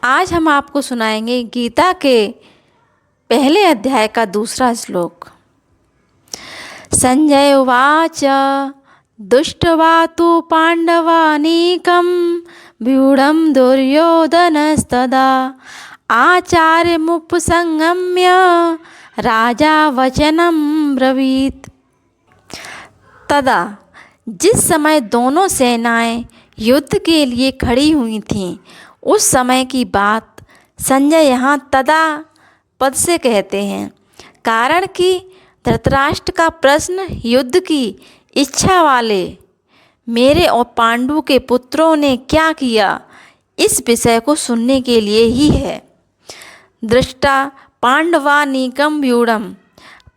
आज हम आपको सुनाएंगे गीता के पहले अध्याय का दूसरा श्लोक। संजय उवाच दुष्ट्वा तु पाण्डवानीकं व्यूढं दुर्योधनस्तदा आचार्यमुपसंगम्य राजा वचनं ब्रवीत्। तदा जिस समय दोनों सेनाएं युद्ध के लिए खड़ी हुई थीं, उस समय की बात संजय यहाँ तदा पद से कहते हैं, कारण कि धृतराष्ट्र का प्रश्न युद्ध की इच्छा वाले मेरे और पांडु के पुत्रों ने क्या किया, इस विषय को सुनने के लिए ही है। दृष्टा पांडवानीकम व्यूढ़म,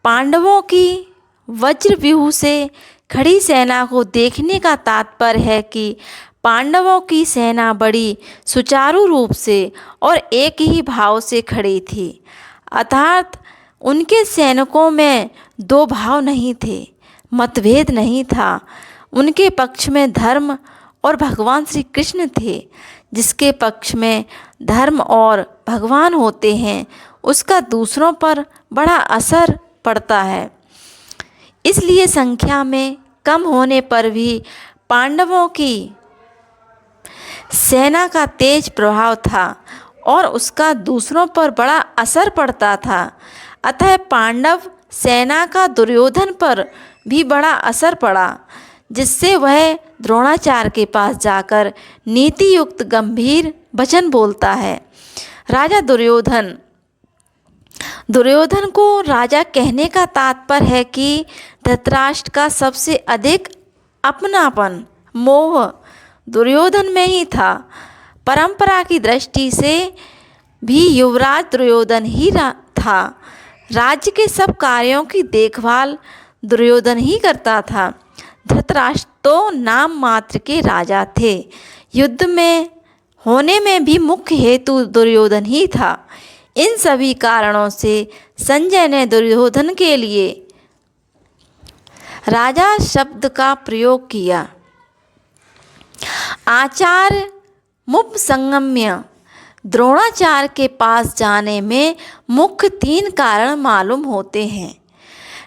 पांडवों की वज्रव्यूह से खड़ी सेना को देखने का तात्पर्य है कि पांडवों की सेना बड़ी सुचारू रूप से और एक ही भाव से खड़ी थी, अर्थात उनके सैनिकों में दो भाव नहीं थे, मतभेद नहीं था। उनके पक्ष में धर्म और भगवान श्री कृष्ण थे। जिसके पक्ष में धर्म और भगवान होते हैं, उसका दूसरों पर बड़ा असर पड़ता है। इसलिए संख्या में कम होने पर भी पांडवों की सेना का तेज प्रभाव था और उसका दूसरों पर बड़ा असर पड़ता था। अतः पांडव सेना का दुर्योधन पर भी बड़ा असर पड़ा, जिससे वह द्रोणाचार्य के पास जाकर नीति युक्त गंभीर वचन बोलता है। राजा दुर्योधन को राजा कहने का तात्पर्य है कि धृतराष्ट्र का सबसे अधिक अपनापन मोह दुर्योधन में ही था। परंपरा की दृष्टि से भी युवराज दुर्योधन ही था। राज्य के सब कार्यों की देखभाल दुर्योधन ही करता था। धृतराष्ट्र तो नाम मात्र के राजा थे। युद्ध में होने में भी मुख्य हेतु दुर्योधन ही था। इन सभी कारणों से संजय ने दुर्योधन के लिए राजा शब्द का प्रयोग किया। आचार्य मुपसंगम्य, द्रोणाचार्य के पास जाने में मुख्य 3 कारण मालूम होते हैं।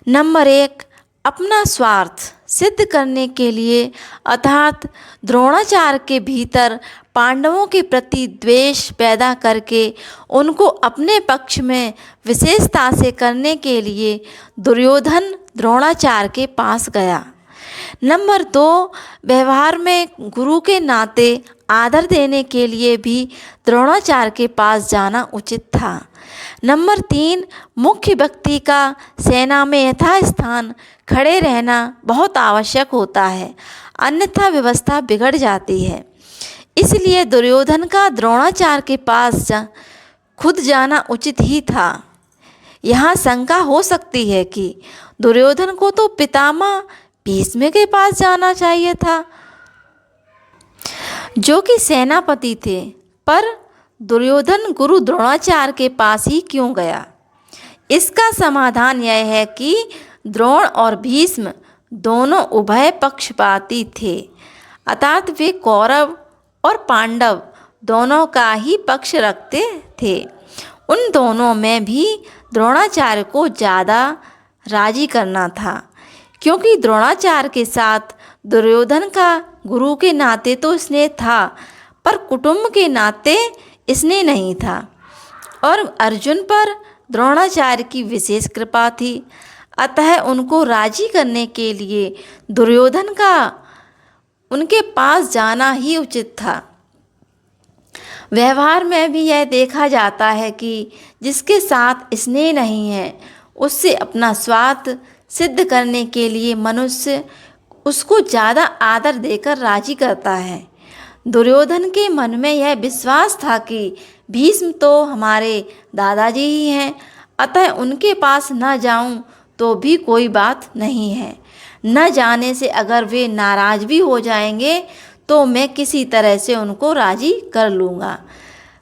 नंबर 1, अपना स्वार्थ सिद्ध करने के लिए, अर्थात द्रोणाचार्य के भीतर पांडवों के प्रति द्वेष पैदा करके उनको अपने पक्ष में विशेषता से करने के लिए दुर्योधन द्रोणाचार्य के पास गया। नंबर 2, व्यवहार में गुरु के नाते आदर देने के लिए भी द्रोणाचार्य के पास जाना उचित था। नंबर 3, मुख्य व्यक्ति का सेना में यथास्थान खड़े रहना बहुत आवश्यक होता है, अन्यथा व्यवस्था बिगड़ जाती है। इसलिए दुर्योधन का द्रोणाचार्य के पास खुद जाना उचित ही था। यहाँ शंका हो सकती है कि दुर्योधन को तो पितामह भीष्म के पास जाना चाहिए था, जो कि सेनापति थे, पर दुर्योधन गुरु द्रोणाचार्य के पास ही क्यों गया? इसका समाधान यह है कि द्रोण और भीष्म दोनों उभय पक्षपाती थे, अर्थात वे कौरव और पांडव दोनों का ही पक्ष रखते थे। उन दोनों में भी द्रोणाचार्य को ज़्यादा राजी करना था, क्योंकि द्रोणाचार्य के साथ दुर्योधन का गुरु के नाते तो स्नेह था, पर कुटुंब के नाते स्नेह नहीं था। और अर्जुन पर द्रोणाचार्य की विशेष कृपा थी, अतः उनको राजी करने के लिए दुर्योधन का उनके पास जाना ही उचित था। व्यवहार में भी यह देखा जाता है कि जिसके साथ स्नेह नहीं है, उससे अपना स्वार्थ सिद्ध करने के लिए मनुष्य उसको ज़्यादा आदर देकर राजी करता है। दुर्योधन के मन में यह विश्वास था कि भीष्म तो हमारे दादाजी ही हैं, अतः उनके पास न जाऊं तो भी कोई बात नहीं है। न जाने से अगर वे नाराज भी हो जाएंगे तो मैं किसी तरह से उनको राजी कर लूँगा।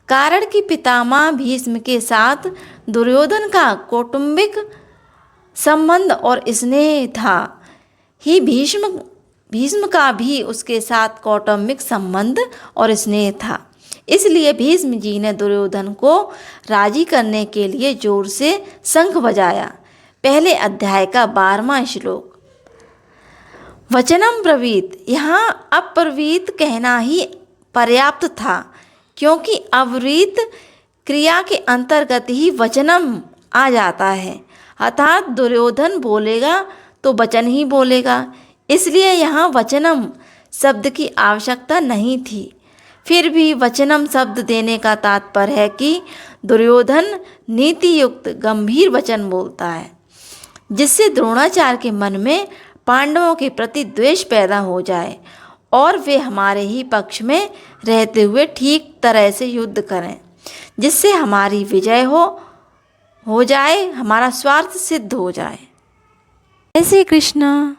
कारण कि पितामह भीष्म के साथ दुर्योधन का कौटुंबिक संबंध और स्नेह था ही भीष्म का भी उसके साथ कौटुंबिक संबंध और स्नेह था। इसलिए भीष्म जी ने दुर्योधन को राजी करने के लिए जोर से शंख बजाया। पहले अध्याय का 12वां श्लोक। वचनम ब्रवीत, यहाँ अब्रवीत कहना ही पर्याप्त था, क्योंकि अब्रवीत क्रिया के अंतर्गत ही वचनम आ जाता है, अर्थात दुर्योधन बोलेगा तो वचन ही बोलेगा, इसलिए यहाँ वचनम शब्द की आवश्यकता नहीं थी। फिर भी वचनम शब्द देने का तात्पर्य है कि दुर्योधन नीति युक्त गंभीर वचन बोलता है, जिससे द्रोणाचार्य के मन में पांडवों के प्रति द्वेष पैदा हो जाए और वे हमारे ही पक्ष में रहते हुए ठीक तरह से युद्ध करें, जिससे हमारी विजय हो जाए, हमारा स्वार्थ सिद्ध हो जाए। जय श्री कृष्ण।